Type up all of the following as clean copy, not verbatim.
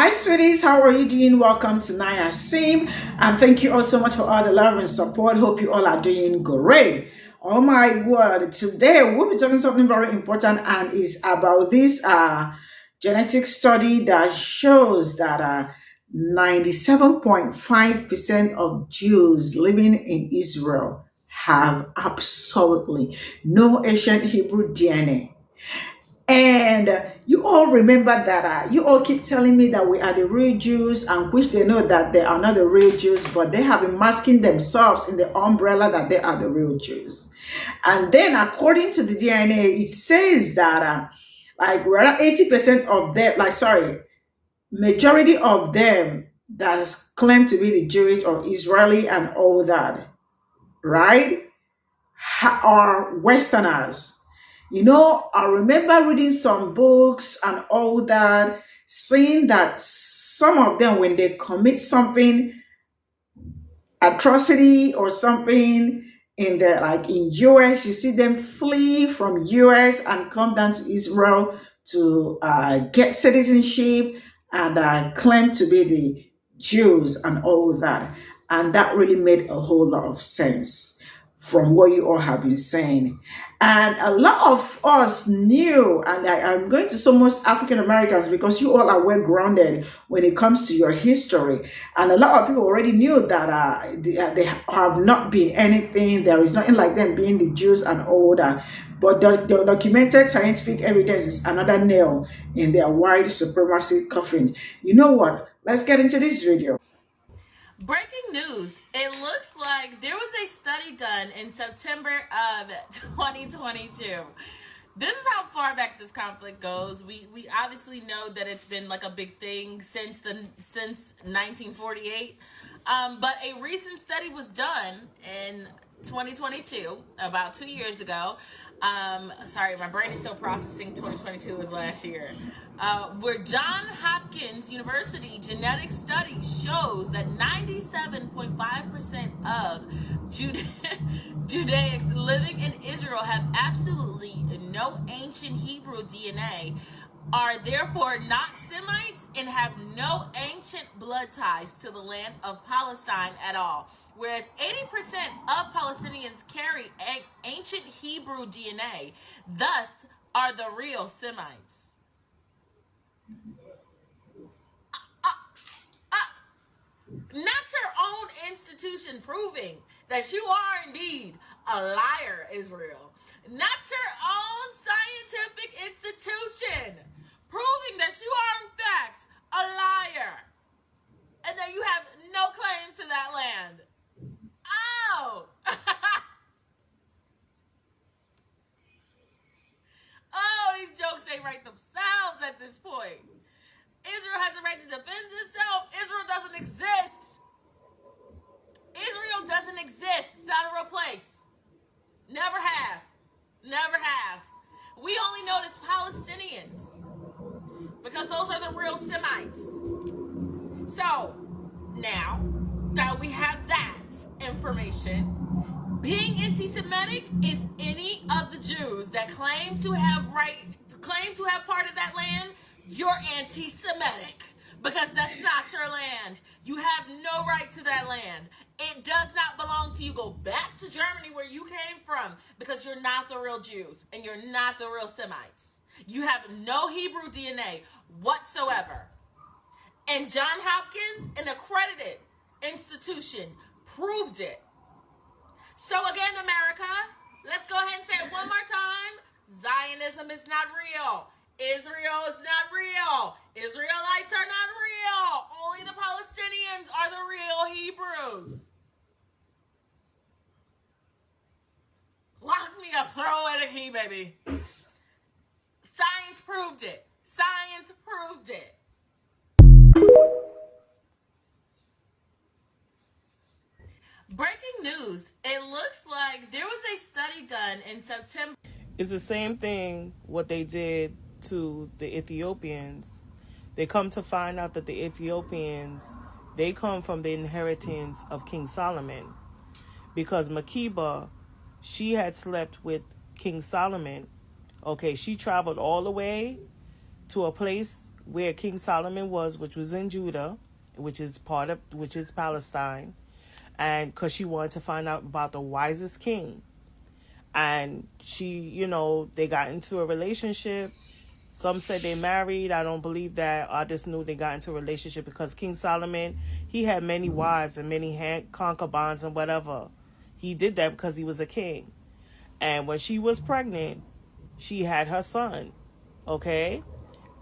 Hi, sweeties. How are you doing? Welcome to Naya Sim. And thank you all so much for all the love and support. Hope you all are doing great. Oh my word. Today we'll be talking something very important and is about this genetic study that shows that 97.5% of Jews living in Israel have absolutely no ancient Hebrew DNA. And you all remember that you all keep telling me that we are the real Jews, and which they know that they are not the real Jews, but they have been masking themselves in the umbrella that they are the real Jews. And then according to the DNA, it says that like we're at 80% of them, majority of them that claim to be the Jewish or Israeli and all that, right, are Westerners. I remember reading some books and all that, saying that some of them, when they commit something, atrocity or something in the in US, you see them flee from US and come down to Israel to get citizenship and claim to be the Jews and all that. And that really made a whole lot of sense from what you all have been saying. And a lot of us knew, and I'm going to say most African Americans, because you all are well grounded when it comes to your history. And a lot of people already knew that they have not been anything. There is nothing like them being the Jews and all that. But the documented scientific evidence is another nail in their white supremacy coffin. You know what? Let's get into this video. Breaking news. It looks like there was a study done in September of 2022. This is how far back this conflict goes. We obviously know that it's been like a big thing since 1948. But a recent study was done in 2022, about 2 years ago. Sorry, my brain is still processing 2022 was last year. Where Johns Hopkins University genetic study shows that 97.5% of Judaics living in Israel have absolutely no ancient Hebrew DNA, are therefore not Semites, and have no ancient blood ties to the land of Palestine at all. Whereas 80% of Palestinians carry ancient Hebrew DNA, thus are the real Semites. Not your own institution proving that you are indeed a liar, Israel. Not your own scientific institution proving that you are in fact a liar and that you have no claim to that land. Oh! Oh, these jokes ain't right themselves at this point. Israel has a right to defend itself. Israel doesn't exist. Israel doesn't exist. It's not a real place. Never has. Never has. We only know it as Palestinians because those are the real Semites. So, now that we have that information, being anti-Semitic is any of the Jews that claim to have part of that land. You're anti-Semitic because that's not your land. You have no right to that land. It does not belong to you. Go back to Germany where you came from because you're not the real Jews and you're not the real Semites. You have no Hebrew DNA whatsoever. And Johns Hopkins, an accredited institution, proved it. So again, America, let's go ahead and say it one more time. Zionism is not real. Israel is not real. Israelites are not real. Only the Palestinians are the real Hebrews. Lock me up. Throw in a key, baby. Science proved it. Science proved it. Breaking news. It looks like there was a study done in September. It's the same thing what they did to the Ethiopians. They come to find out that the Ethiopians, they come from the inheritance of King Solomon, because Makeba, she had slept with King Solomon. Okay, she traveled all the way to a place where King Solomon was, which was in Judah, which is Palestine, and because she wanted to find out about the wisest king. And she, they got into a relationship. Some said they married. I don't believe that. I just knew they got into a relationship because King Solomon, he had many wives and many concubines and whatever. He did that because he was a king. And when she was pregnant, she had her son. Okay?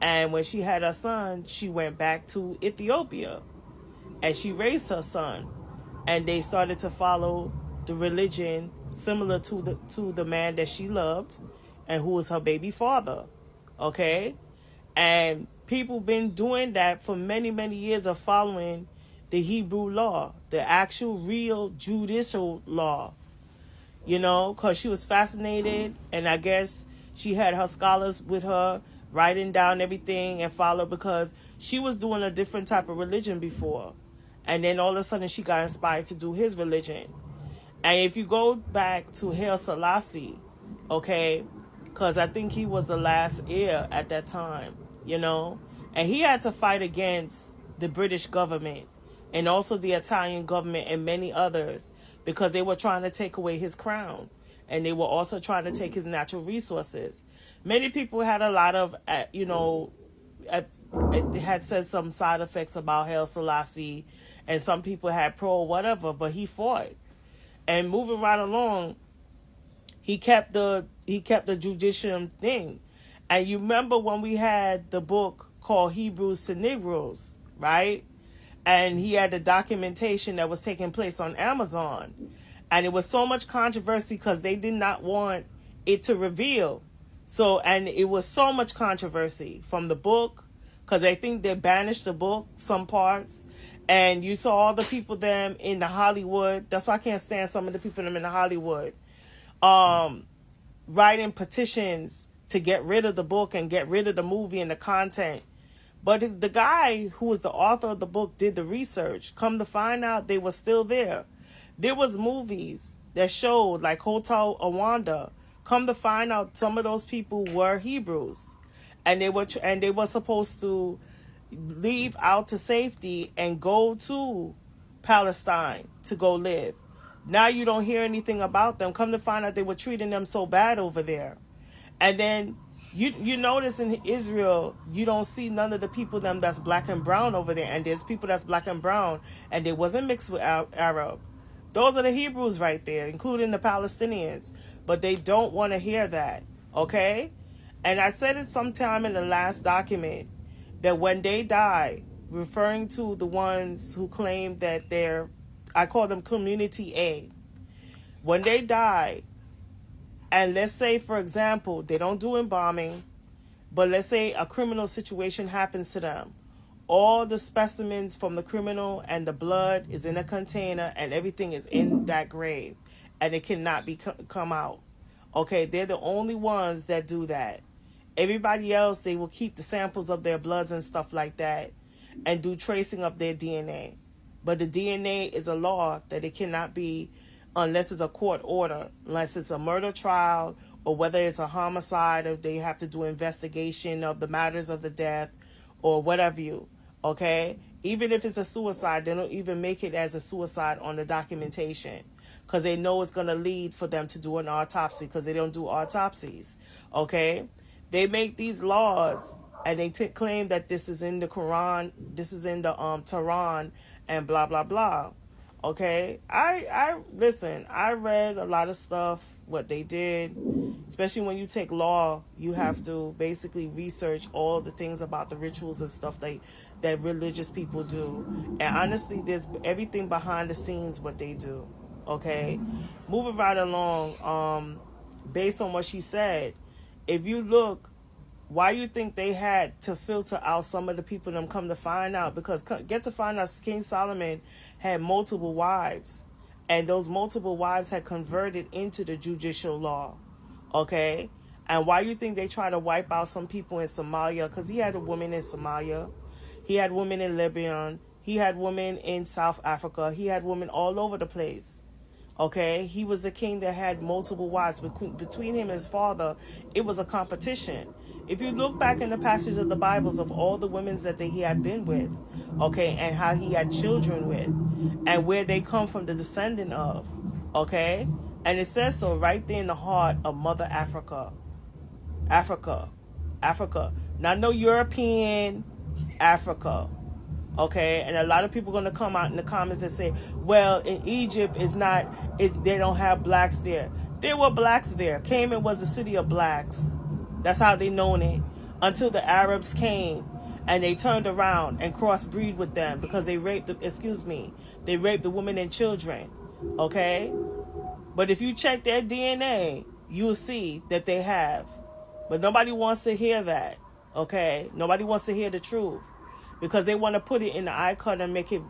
And when she had her son, she went back to Ethiopia and she raised her son. And they started to follow the religion similar to the man that she loved and who was her baby father. Okay? And people been doing that for many, many years of following the Hebrew law, the actual real judicial law, because she was fascinated, and I guess she had her scholars with her writing down everything and follow because she was doing a different type of religion before. And then all of a sudden she got inspired to do his religion. And if you go back to Sh0cking, okay, because I think he was the last heir at that time, and he had to fight against the British government and also the Italian government and many others because they were trying to take away his crown and they were also trying to take his natural resources. Many people had a lot of, it had said some side effects about Sh0cking, and some people had pro whatever, but he fought. And moving right along, he kept the judicial thing. And you remember when we had the book called Hebrews to Negroes, right? And he had the documentation that was taking place on Amazon. And it was so much controversy because they did not want it to reveal. So, and it was so much controversy from the book because I think they banished the book, some parts. And you saw all the people them in the Hollywood. That's why I can't stand some of the people them in the Hollywood. Writing petitions to get rid of the book and get rid of the movie and the content. But the guy who was the author of the book did the research. Come to find out, they were still there. There was movies that showed like Hotel Rwanda. Come to find out, some of those people were Hebrews, and they were supposed to leave out to safety and go to Palestine to go live. Now you don't hear anything about them. Come to find out, they were treating them so bad over there. And then you notice in Israel, you don't see none of the people them that's black and brown over there. And there's people that's black and brown, and they wasn't mixed with Arab. Those are the Hebrews right there, including the Palestinians. But they don't want to hear that, okay? And I said it sometime in the last document that when they die, referring to the ones who claim that I call them community A. When they die, and let's say, for example, they don't do embalming, but let's say a criminal situation happens to them. All the specimens from the criminal and the blood is in a container and everything is in that grave. And it cannot be come out. Okay, they're the only ones that do that. Everybody else, they will keep the samples of their bloods and stuff like that and do tracing of their DNA. But the DNA is a law that it cannot be unless it's a court order, unless it's a murder trial or whether it's a homicide or they have to do investigation of the matters of the death or whatever okay? Even if it's a suicide, they don't even make it as a suicide on the documentation because they know it's going to lead for them to do an autopsy because they don't do autopsies, okay? They make these laws and they claim that this is in the Quran, this is in the Quran, and blah blah blah. Okay, I listen. I read a lot of stuff what they did, especially when you take law. You have to basically research all the things about the rituals and stuff that religious people do. And honestly, there's everything behind the scenes what they do. Okay, moving right along. Based on what she said, if you look, why you think they had to filter out some of the people them come to find out? Because get to find out King Solomon had multiple wives. And those multiple wives had converted into the judicial law. Okay? And why you think they try to wipe out some people in Somalia? Because he had a woman in Somalia. He had women in Lebanon. He had women in South Africa. He had women all over the place. Okay? He was a king that had multiple wives. Between him and his father, it was a competition. If you look back in the passages of the Bibles of all the women that he had been with, okay, and how he had children with, and where they come from, the descendant of, okay, and it says so right there in the heart of Mother Africa. Africa. Africa. Not no European Africa. Okay, and a lot of people are going to come out in the comments and say, well, in Egypt they don't have blacks there. There were blacks there. Cayman was the city of blacks. That's how they known it. Until the Arabs came and they turned around and crossbreed with them because they raped the women and children. Okay? But if you check their DNA, you'll see that they have. But nobody wants to hear that. Okay? Nobody wants to hear the truth. Because they want to put it in the icon and make it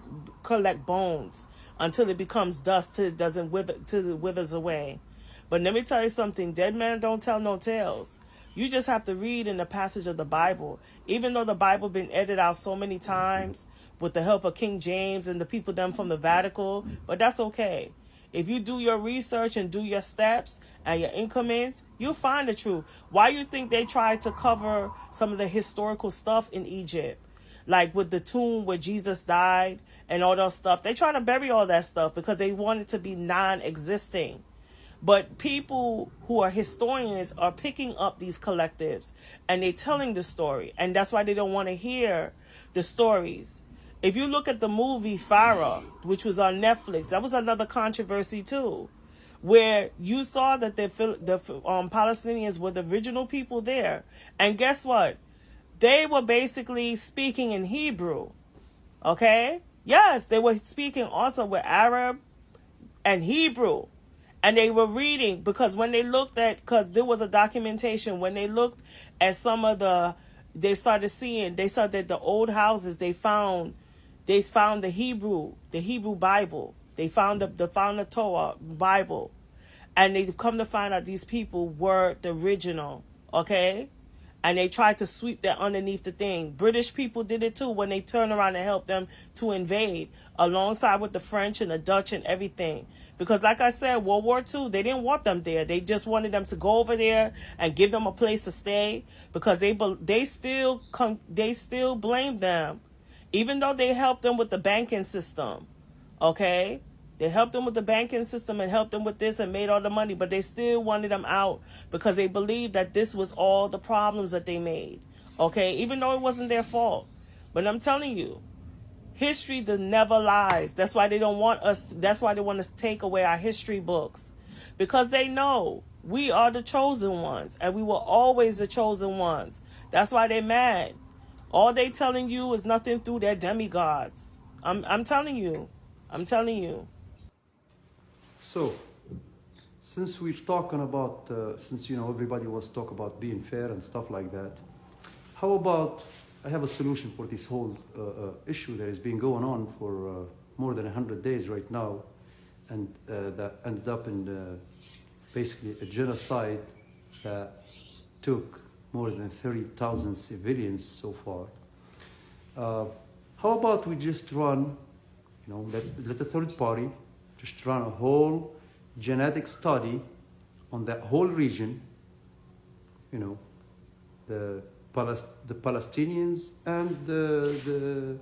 collect bones until it becomes dust till it doesn't till it withers away. But let me tell you something, dead man don't tell no tales. You just have to read in the passage of the Bible. Even though the Bible been edited out so many times with the help of King James and the people them from the Vatican, but that's okay. If you do your research and do your steps and your increments, you'll find the truth. Why you think they tried to cover some of the historical stuff in Egypt? Like with the tomb where Jesus died and all that stuff. They try to bury all that stuff because they want it to be non-existing. But people who are historians are picking up these collectives and they're telling the story. And that's why they don't want to hear the stories. If you look at the movie Pharaoh, which was on Netflix, that was another controversy too, where you saw that the Palestinians were the original people there. And guess what? They were basically speaking in Hebrew, okay? Yes, they were speaking also with Arab and Hebrew. And they were reading, because when they looked at, because there was a documentation, when they looked at some of they saw that the old houses, they found the Hebrew Bible. They found the Torah Bible. And they come to find out these people were the original, okay? And they tried to sweep that underneath the thing. British people did it too when they turned around and helped them to invade alongside with the French and the Dutch and everything. Because like I said, World War II, they didn't want them there. They just wanted them to go over there and give them a place to stay because they still blame them. Even though they helped them with the banking system. Okay? They helped them with the banking system and helped them with this and made all the money, but they still wanted them out because they believed that this was all the problems that they made. Okay? Even though it wasn't their fault. But I'm telling you, history never lies. That's why they don't want us, that's why they want to take away our history books. Because they know we are the chosen ones and we were always the chosen ones. That's why they're mad. All they telling you is nothing through their demigods. I'm telling you. I'm telling you. So, since we're talking about, since everybody was talking about being fair and stuff like that, how about I have a solution for this whole issue that has been going on for more than 100 days right now, and that ends up in basically a genocide that took more than 30,000 civilians so far. How about we just run, let the third party just run a whole genetic study on that whole region, the Palestinians and the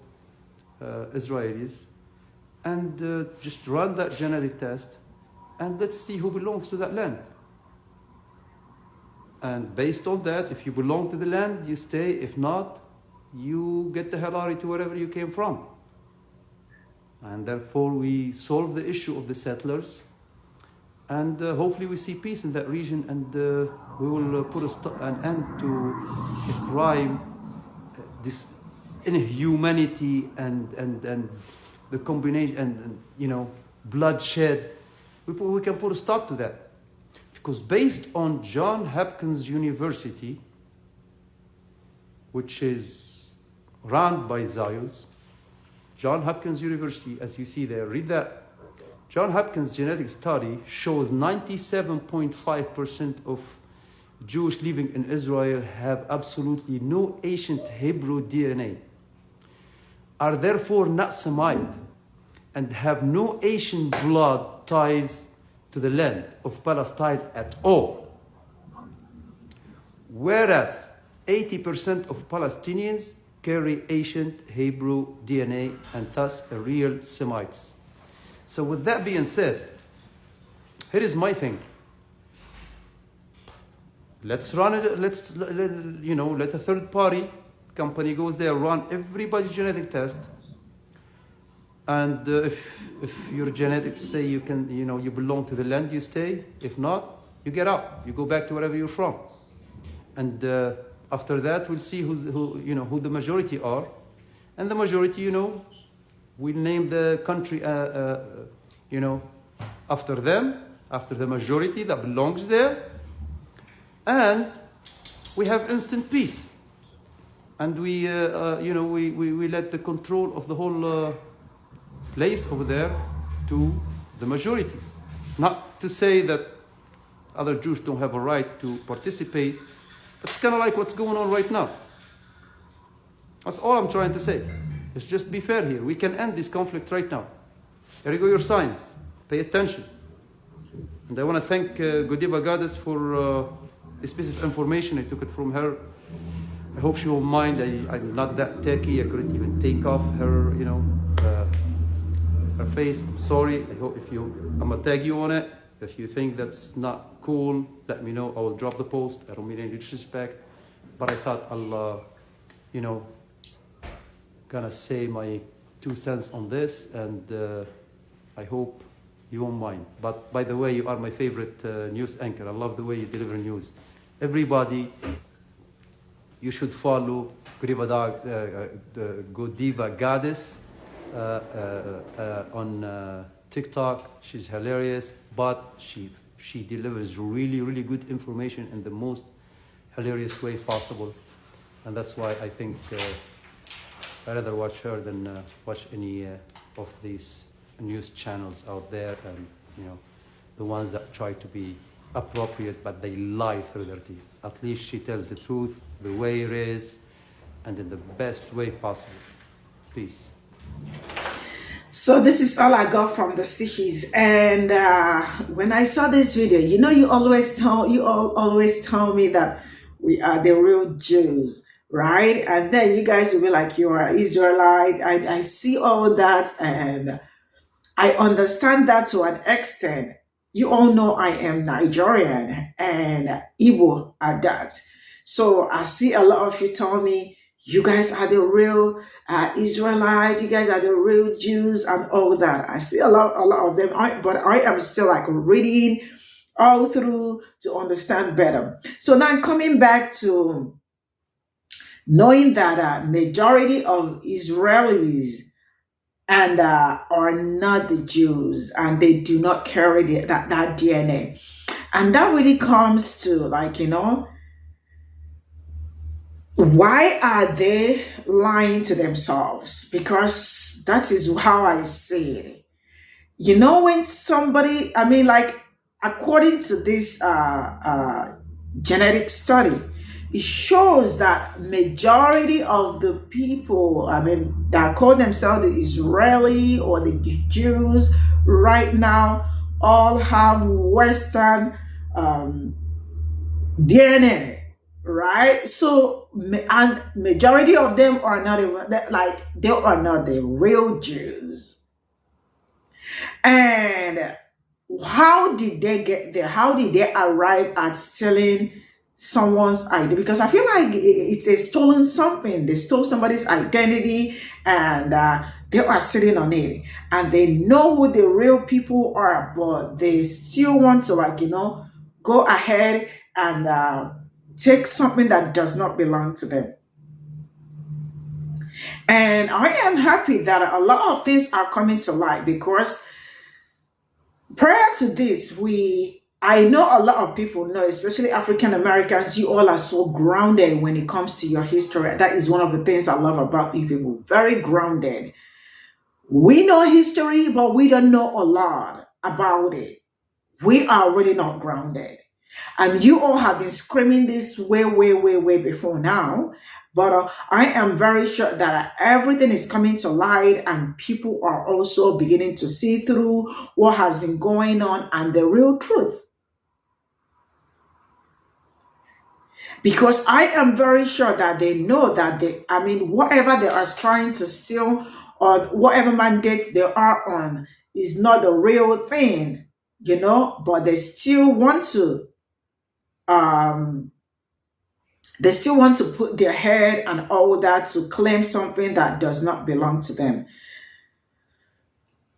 Israelis, and just run that genetic test, and let's see who belongs to that land. And based on that, if you belong to the land, you stay. If not, you get the hell out to wherever you came from. And therefore, we solve the issue of the settlers. And hopefully we see peace in that region, and we will put an end to the crime, this inhumanity and the combination and bloodshed. We can put a stop to that. Because based on Johns Hopkins University, which is run by Zions, Johns Hopkins University, as you see there, read that. Johns Hopkins genetic study shows 97.5% of Jews living in Israel have absolutely no ancient Hebrew DNA, are therefore not Semite, and have no Asian blood ties to the land of Palestine at all. Whereas 80% of Palestinians carry ancient Hebrew DNA and thus are real Semites. So with that being said, here is my thing. Let's run it, let a third party company goes there, run everybody's genetic test. And if your genetics say you can, you belong to the land, you stay. If not, you get out. You go back to wherever you're from. And after that, we'll see who the majority are. And the majority, we'll name the country, after them, after the majority that belongs there. And we have instant peace. And we let the control of the whole place over there to the majority. Not to say that other Jews don't have a right to participate. It's kind of like what's going on right now. That's all I'm trying to say. Let's just be fair here. We can end this conflict right now. Here you go, your signs. Pay attention. And I want to thank Godiva Goddess for this piece of information. I took it from her. I hope she won't mind. I'm not that techy. I couldn't even take off her, her face. I'm sorry. I hope I'm gonna tag you on it. If you think that's not cool, let me know. I will drop the post. I don't mean any disrespect, but I thought I'll, gonna say my 2 cents on this, and I hope you won't mind. But by the way, you are my favorite news anchor. I love the way you deliver news. Everybody, you should follow Godiva Goddess on TikTok. She's hilarious, but she delivers really, really good information in the most hilarious way possible. And that's why I think I'd rather watch her than watch any of these news channels out there, and the ones that try to be appropriate but they lie through their teeth. At least she tells the truth the way it is and in the best way possible. Peace. So this is all I got from the stitches. And when I saw this video, you always tell me that we are the real Jews, right? And then you guys will be like, you are Israelite. I see all that, and I understand that to an extent. You all know I am Nigerian and Igbo at that. So I see a lot of you tell me, you guys are the real Israelite, you guys are the real Jews and all that. I see a lot of them, but I am still like reading all through to understand better. So now coming back to knowing that majority of Israelis and are not the Jews, and they do not carry that DNA. And that really comes to why are they lying to themselves? Because that is how I see it. When somebody, according to this genetic study, it shows that majority of the people, that call themselves the Israeli or the Jews right now, all have Western DNA, right? So, and majority of them are not even, they are not the real Jews. And how did they get there? How did they arrive at stealing someone's ID? Because I feel like it's a stolen something. They stole somebody's identity, and they are sitting on it, and they know who the real people are, but they still want to go ahead and take something that does not belong to them. And I am happy that a lot of things are coming to light, because prior to this, I know a lot of people know, especially African Americans, you all are so grounded when it comes to your history. That is one of the things I love about you people. Very grounded. We know history, but we don't know a lot about it. We are really not grounded. And you all have been screaming this way before now. But I am very sure that everything is coming to light, and people are also beginning to see through what has been going on and the real truth. Because I am very sure that they know that whatever they are trying to steal or whatever mandate they are on is not the real thing, but um, they still want to put their head and all that to claim something that does not belong to them.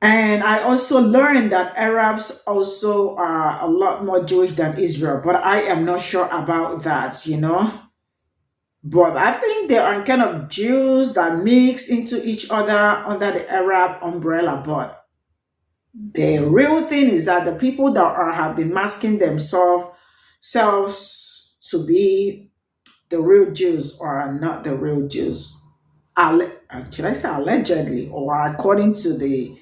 And I also learned that Arabs also are a lot more Jewish than Israel, but I am not sure about that. But I think they are kind of Jews that mix into each other under the Arab umbrella. But the real thing is that the people that have been masking themselves to be the real Jews are not the real Jews. Should I say allegedly, or according to the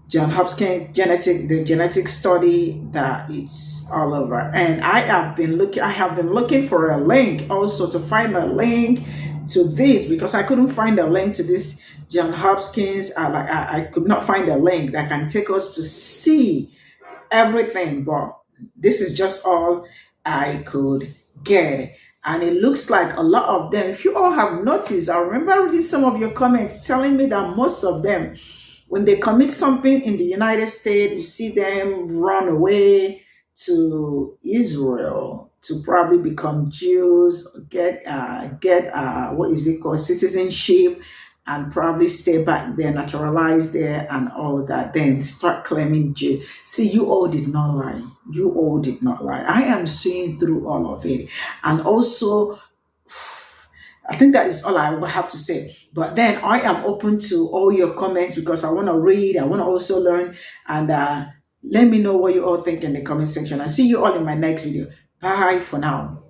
Sh0cking genetic study, that it's all over. And I have been looking for a link also to find a link to this, because I couldn't find a link to this Sh0cking's. I could not find a link that can take us to see everything, but this is just all I could get. And it looks like a lot of them, if you all have noticed, I remember reading some of your comments telling me that most of them, when they commit something in the United States, you see them run away to Israel to probably become Jews, get what is it called, citizenship, and probably stay back there, naturalize there, and all that. Then start claiming Jew. See, you all did not lie. You all did not lie. I am seeing through all of it, and also, I think that is all I will have to say. But then I am open to all your comments, because I want to read, I want to also learn, and let me know what you all think in the comment section. I'll see you all in my next video. Bye for now.